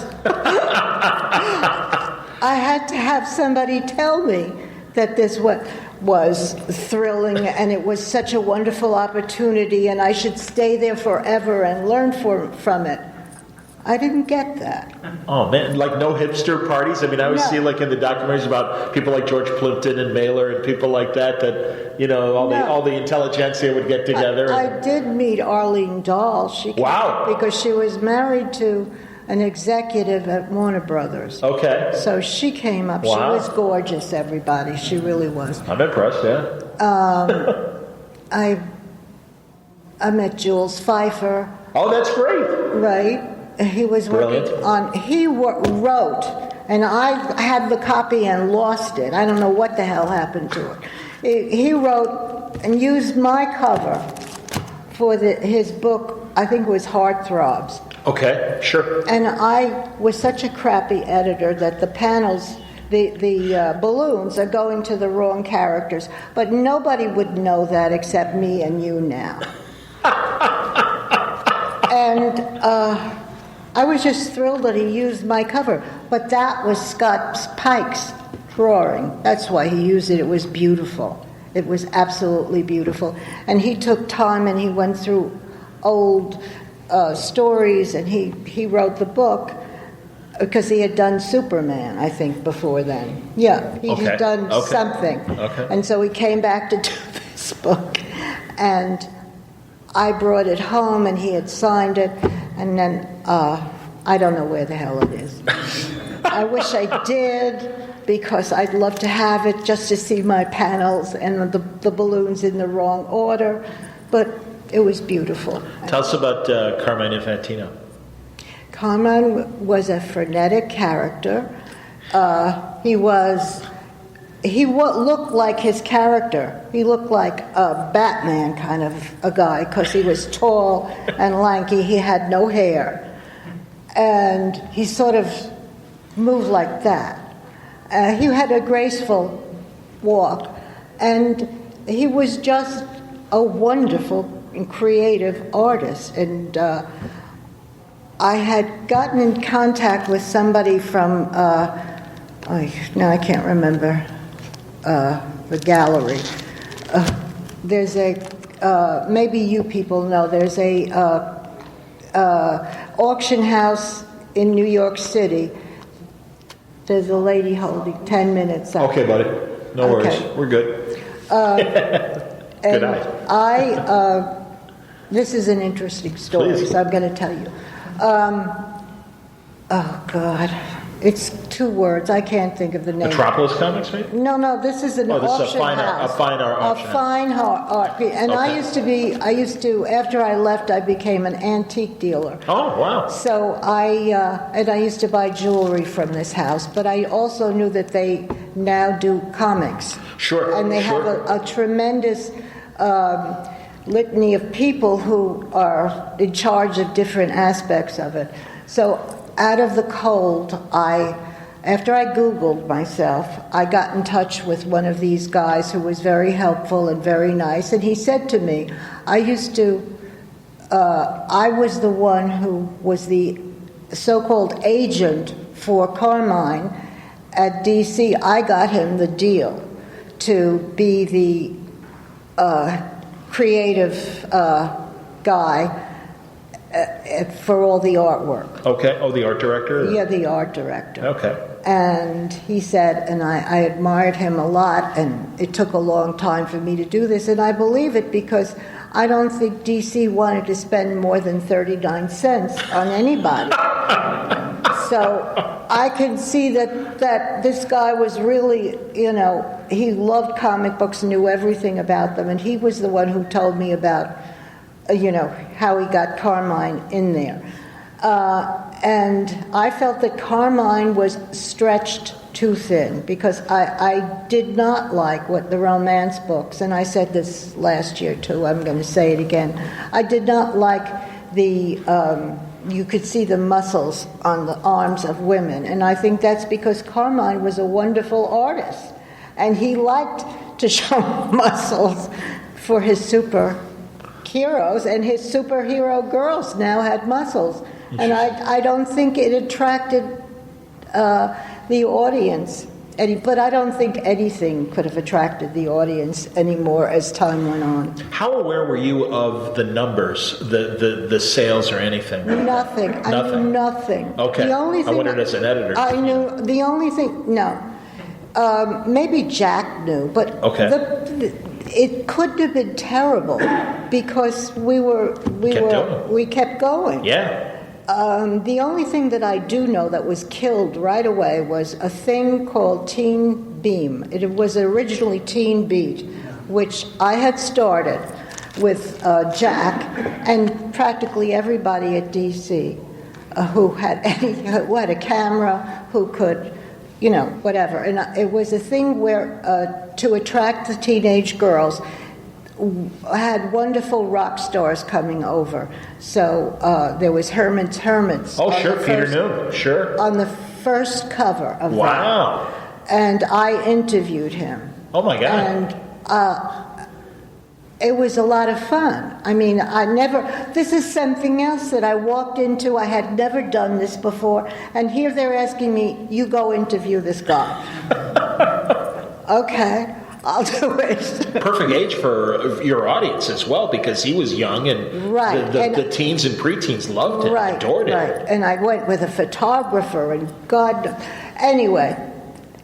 I had to have somebody tell me that this was thrilling and it was such a wonderful opportunity and I should stay there forever and learn from it. I didn't get that. Oh man, like no hipster parties? I mean, I always see like in the documentaries about people like George Plimpton and Mailer and people like that all the intelligentsia would get together. I did meet Arlene Dahl. She came Wow. because she was married to an executive at Warner Brothers. Okay. So she came up. Wow. She was gorgeous, everybody. She really was. I'm impressed, yeah. I met Jules Pfeiffer, Oh, that's great. right? He was working Brilliant. he wrote, and I had the copy and lost it. I don't know what the hell happened to it. He wrote and used my cover for his book, I think it was Heartthrobs. Okay, sure. And I was such a crappy editor that the panels, the balloons are going to the wrong characters. But nobody would know that except me and you now. And I was just thrilled that he used my cover. But that was Scott Pike's drawing. That's why he used it. It was beautiful. It was absolutely beautiful. And he took time and he went through old stories, and he wrote the book because he had done Superman, I think, before then. Yeah, he'd done something. Okay. And so he came back to do this book. And I brought it home, and he had signed it, and then I don't know where the hell it is. I wish I did, because I'd love to have it just to see my panels and the balloons in the wrong order, but it was beautiful. Tell us about Carmine Infantino. Carmine was a frenetic character. He looked like his character. He looked like a Batman kind of a guy because he was tall and lanky. He had no hair. And he sort of moved like that. He had a graceful walk. And he was just a wonderful and creative artist. And I had gotten in contact with somebody from, now I can't remember, the gallery. There's a, maybe you people know, there's a auction house in New York City. There's a lady holding 10 minutes up. Okay, buddy. No worries. We're good. Good night. This is an interesting story, Please. so I'm going to tell you. Oh, God. It's 2 words. I can't think of the name. Metropolis Comics, maybe? No, this is an this is auction house. a fine art auction A fine art. And I used to, after I left, I became an antique dealer. Oh, wow. So I used to buy jewelry from this house, but I also knew that they now do comics. Sure. And they have a tremendous litany of people who are in charge of different aspects of it. So out of the cold, after I Googled myself, I got in touch with one of these guys who was very helpful and very nice, and he said to me, I was the one who was the so-called agent for Carmine at DC. I got him the deal to be the creative guy for all the artwork. Okay. Oh, the art director? Yeah, the art director. Okay. And he said, and I admired him a lot, and it took a long time for me to do this, and I believe it because I don't think DC wanted to spend more than 39 cents on anybody. So I can see that this guy was really, he loved comic books, knew everything about them, and he was the one who told me about, how he got Carmine in there. And I felt that Carmine was stretched too thin because I did not like what the romance books, and I said this last year too, I'm going to say it again, I did not like you could see the muscles on the arms of women, and I think that's because Carmine was a wonderful artist, and he liked to show muscles for his superheroes, and his superhero girls now had muscles. And I don't think it attracted the audience. But I don't think anything could have attracted the audience anymore as time went on. How aware were you of the numbers, the sales or anything? Nothing. I knew nothing. Okay. The only thing I wondered as an editor. I knew the only thing. No, maybe Jack knew, but it couldn't have been terrible because we kept going. Yeah. The only thing that I do know that was killed right away was a thing called Teen Beam. It was originally Teen Beat, which I had started with Jack and practically everybody at DC who had a camera, who could, whatever. And it was a thing where to attract the teenage girls, had wonderful rock stars coming over. So there was Herman's Hermits. Oh, sure, Peter Noon, sure. On the first cover of Wow. that. And I interviewed him. Oh, my God. And it was a lot of fun. I mean, this is something else that I walked into. I had never done this before. And here they're asking me, you go interview this guy. Okay, I'll do it. Perfect age for your audience as well, because he was young and right. the teens and preteens loved him, adored him. Right, and I went with a photographer and God. Anyway,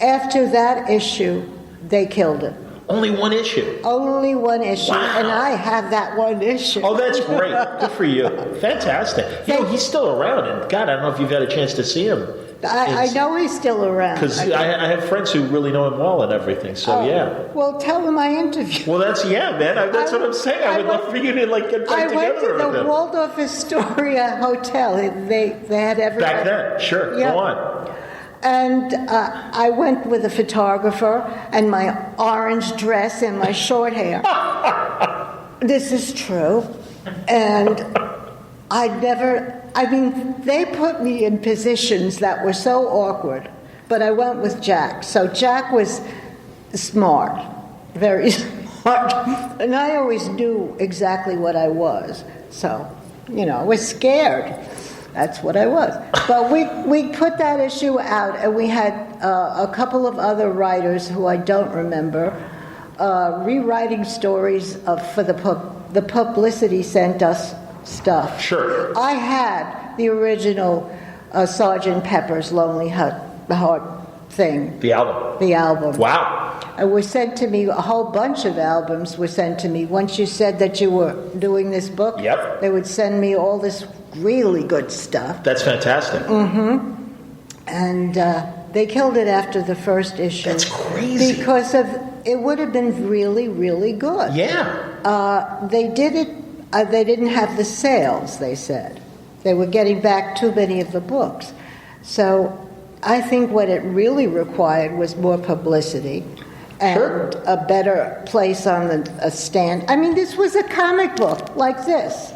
after that issue, they killed him. Only one issue? Only one issue, wow. And I have that one issue. Oh, that's great. Good for you. Fantastic. He's still around, and God, I don't know if you've had a chance to see him. I know he's still around. Because I have friends who really know him well and everything, so yeah. Well, tell him I interviewed. Well, that's what I'm saying. I would love for you to get back together. I went to the Waldorf Astoria Hotel. They had everything. Back then, sure. Yeah. Go on. And I went with a photographer and my orange dress and my short hair. This is true. And they put me in positions that were so awkward, but I went with Jack. So Jack was smart, very smart. And I always knew exactly what I was. So, I was scared. That's what I was. But we put that issue out, and we had a couple of other writers who I don't remember rewriting stories for the publicity sent us stuff. Sure. I had the original Sgt. Pepper's Lonely Heart thing. The album. The album. Wow. It was sent to me, a whole bunch of albums were sent to me. Once you said that you were doing this book, yep. They would send me all this really good stuff. That's fantastic. Mm-hmm. And they killed it after the first issue. That's crazy. Because it would have been really, really good. Yeah. They did it, they didn't have the sales, they said. They were getting back too many of the books. So I think what it really required was more publicity. And a better place on a stand. I mean, this was a comic book like this.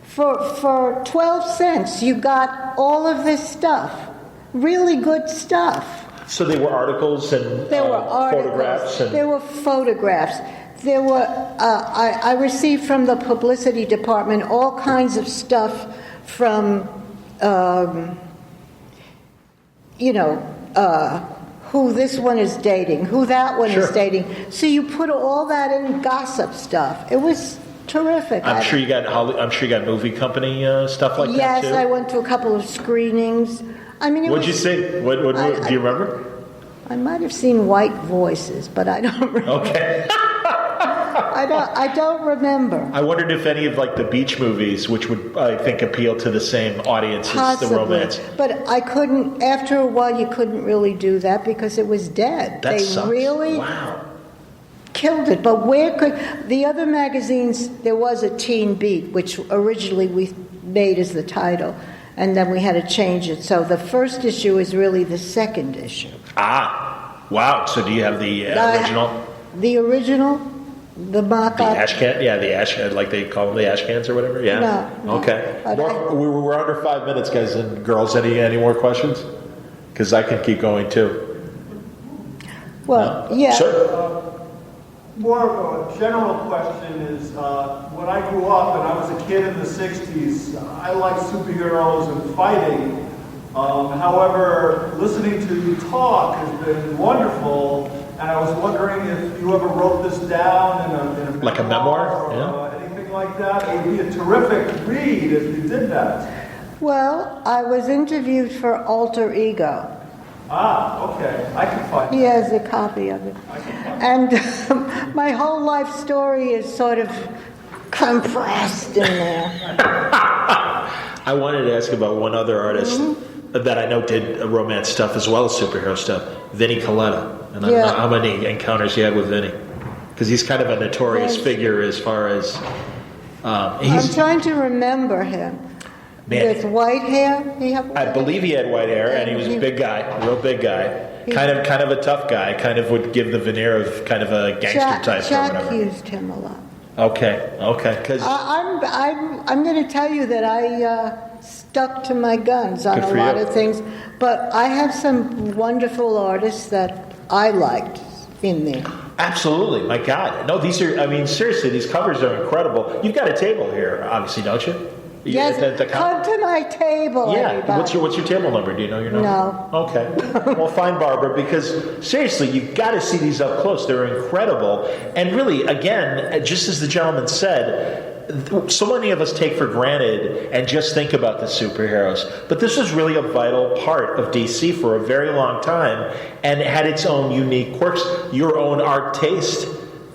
For 12 cents, you got all of this stuff. Really good stuff. So there were articles and photographs? There were photographs. There were, I received from the publicity department all kinds of stuff from, who this one is dating, who that one is dating. So you put all that in gossip stuff. It was terrific. I'm sure you got movie company stuff like that too. Yes, I went to a couple of screenings. I mean, what'd you see? What do you remember? I might have seen White Voices, but I don't remember. Okay. I don't remember. I wondered if any of the beach movies, which would I think appeal to the same audience as the romance. But I couldn't. After a while, you couldn't really do that because it was dead. That sucks. Really killed it. But where could the other magazines? There was a Teen Beat, which originally we made as the title, and then we had to change it. So the first issue is really the second issue. Ah, wow. So do you have the original? The original. The mock-up. The ash can? Yeah, the ash can, like they call them the ash cans or whatever? Yeah. No. Okay. We're under 5 minutes, guys and girls. Any more questions? Because I can keep going, too. Well, no? Yeah. Sir? More of a general question is, when I grew up and I was a kid in the 60s, I liked superheroes and fighting. However, listening to you talk has been wonderful. And I was wondering if you ever wrote this down in a like a memoir or anything like that. It would be a terrific read if you did that. Well, I was interviewed for Alter Ego. Ah, okay. I can find He has a copy of it. And my whole life story is sort of compressed in there. I wanted to ask about one other artist that I know did romance stuff as well as superhero stuff, Vinnie Coletta. And I don't know how many encounters you had with Vinnie. Because he's kind of a notorious figure as far as... I'm trying to remember him. Man, with white hair? I believe he had white hair, and he was a big guy, real big guy. Kind of a tough guy. Kind of would give the veneer of kind of a gangster type or whatever. Jack used him a lot. Okay. Because I'm going to tell you that I stuck to my guns on a lot of things, but I have some wonderful artists that I liked in there. Absolutely, my God. No, these are, I mean, seriously, these covers are incredible. You've got a table here, obviously, don't you? Yes, come to my table, everybody. What's your table number? Do you know your number? No. Okay. Well, fine, Barbara, because seriously, you've got to see these up close. They're incredible. And really, again, just as the gentleman said, so many of us take for granted and just think about the superheroes. But this was really a vital part of DC for a very long time, and it had its own unique quirks. Your own art taste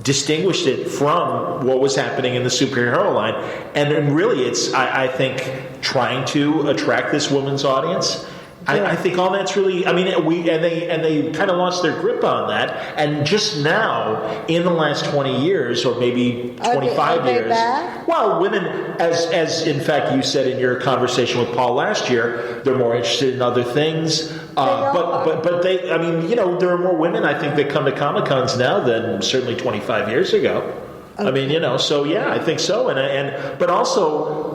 distinguished it from what was happening in the superhero line. And really, it's, I think, trying to attract this woman's audience. I think all that's really, I mean, they kind of lost their grip on that. And just now, in the last 20 years, or maybe 25 years, well, women, as in fact you said in your conversation with Paul last year, they're more interested in other things. But they, I mean, you know, there are more women, I think, that come to Comic-Cons now than certainly 25 years ago. Okay. I mean, you know, so yeah, I think so, but also,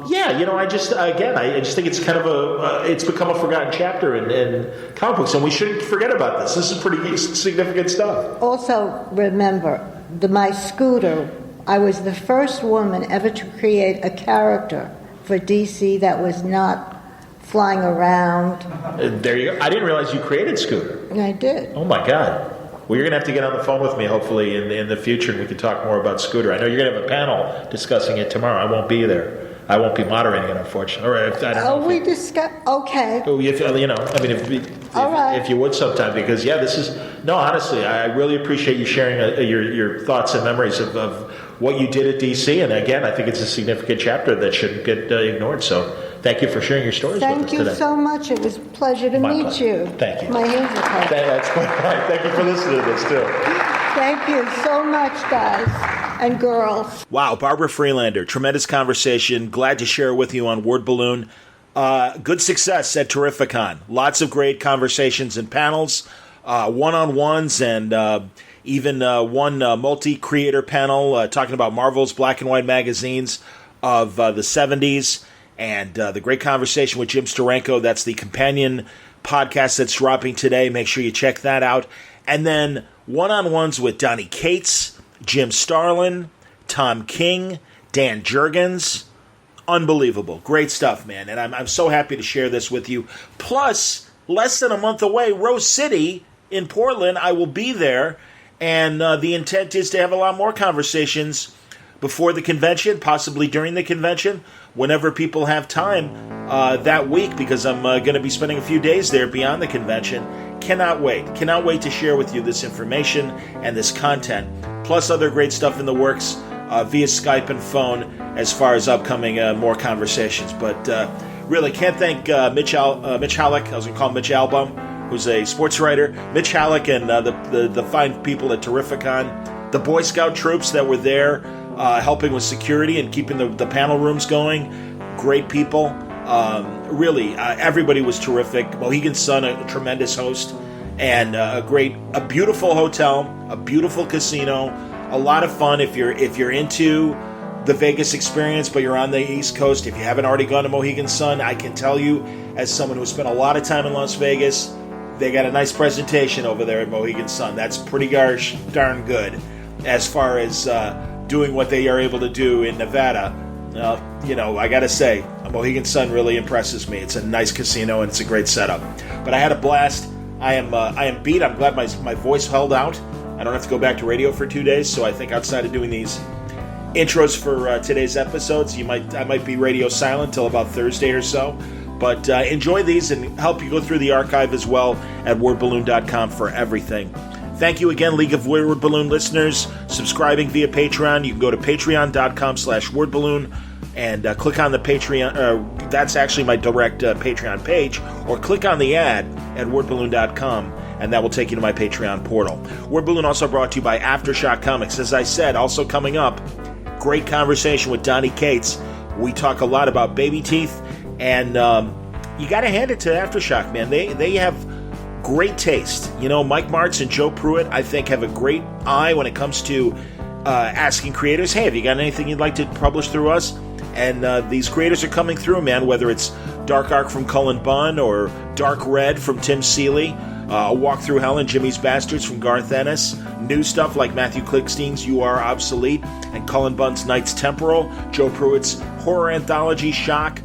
you know, I just think it's kind of it's become a forgotten chapter in comic books, and we shouldn't forget about this. This is pretty significant stuff. Also, remember, my scooter. I was the first woman ever to create a character for DC that was not flying around. There you go. I didn't realize you created Scooter. I did. Oh my God. Well, you're going to have to get on the phone with me, hopefully, in the future, and we can talk more about Scooter. I know you're going to have a panel discussing it tomorrow. I won't be there. I won't be moderating it, unfortunately. Or I don't know. We discuss. Okay. If, you know, I mean, if you would sometime, because this is honestly, I really appreciate you sharing your thoughts and memories of what you did at DC, and again, I think it's a significant chapter that shouldn't get ignored. So. Thank you for sharing your stories with us today. Thank you so much. It was a pleasure to meet you. Thank you. My hands are cold. That's quite right. Thank you for listening to this, too. Thank you so much, guys and girls. Wow, Barbara Friedlander. Tremendous conversation. Glad to share it with you on Word Balloon. Good success at Terrificon. Lots of great conversations and panels, one-on-ones, and even one multi-creator panel talking about Marvel's black and white magazines of the 70s. And the great conversation with Jim Steranko. That's the companion podcast that's dropping today. Make sure you check that out. And then one-on-ones with Donnie Cates, Jim Starlin, Tom King, Dan Jurgens. Unbelievable. Great stuff, man. And I'm so happy to share this with you. Plus, less than a month away, Rose City in Portland. I will be there. And the intent is to have a lot more conversations before the convention, possibly during the convention, whenever people have time that week, because I'm going to be spending a few days there beyond the convention. Cannot wait. Cannot wait to share with you this information and this content, plus other great stuff in the works via Skype and phone as far as upcoming more conversations. But really can't thank Mitch Halleck. I was going to call him Mitch Album, who's a sports writer. Mitch Halleck and the fine people at Terrificon, the Boy Scout troops that were there, helping with security and keeping the panel rooms going. Great people. Really, everybody was terrific. Mohegan Sun, a tremendous host. And a beautiful hotel, a beautiful casino, a lot of fun if you're into the Vegas experience, but you're on the East Coast. If you haven't already gone to Mohegan Sun, I can tell you, as someone who spent a lot of time in Las Vegas, they got a nice presentation over there at Mohegan Sun. That's pretty darn good as far as doing what they are able to do in Nevada. I got to say, Mohegan Sun really impresses me. It's a nice casino and it's a great setup. But I had a blast. I am beat. I'm glad my voice held out. I don't have to go back to radio for 2 days, so I think outside of doing these intros for today's episodes, I might be radio silent till about Thursday or so. But enjoy these and help you go through the archive as well at wordballoon.com for everything. Thank you again, League of Word Balloon listeners. Subscribing via Patreon. You can go to patreon.com/wordballoon. and click on the Patreon. That's actually my direct Patreon page, or click on the ad at wordballoon.com, and that will take you to my Patreon portal. Word Balloon also brought to you by Aftershock Comics. As I said, also coming up, great conversation with Donnie Cates. We talk a lot about baby teeth, and you got to hand it to Aftershock, man. They have great taste. You know, Mike Martz and Joe Pruitt, I think, have a great eye when it comes to asking creators, hey, have you got anything you'd like to publish through us? And these creators are coming through, man, whether it's Dark Arc from Cullen Bunn or Dark Red from Tim Seeley, A Walk Through Hell and Jimmy's Bastards from Garth Ennis, new stuff like Matthew Klickstein's You Are Obsolete and Cullen Bunn's Knights Temporal, Joe Pruitt's horror anthology Shock,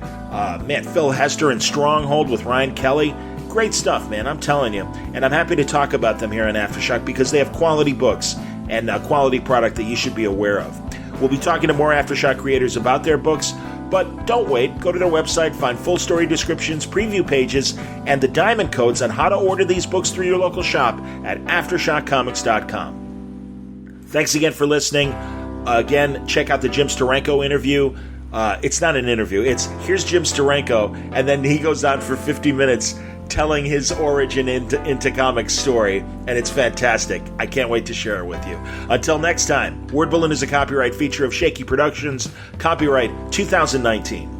Phil Hester and Stronghold with Ryan Kelly. Great stuff, man, I'm telling you. And I'm happy to talk about them here on Aftershock because they have quality books and quality product that you should be aware of. We'll be talking to more Aftershock creators about their books, but don't wait. Go to their website, find full story descriptions, preview pages, and the diamond codes on how to order these books through your local shop at AftershockComics.com. Thanks again for listening. Again, check out the Jim Steranko interview. It's not an interview. It's here's Jim Steranko, and then he goes on for 50 minutes telling his origin into comics story, and it's fantastic. I can't wait to share it with you. Until next time, Word Balloon is a copyright feature of Shaky Productions, copyright 2019.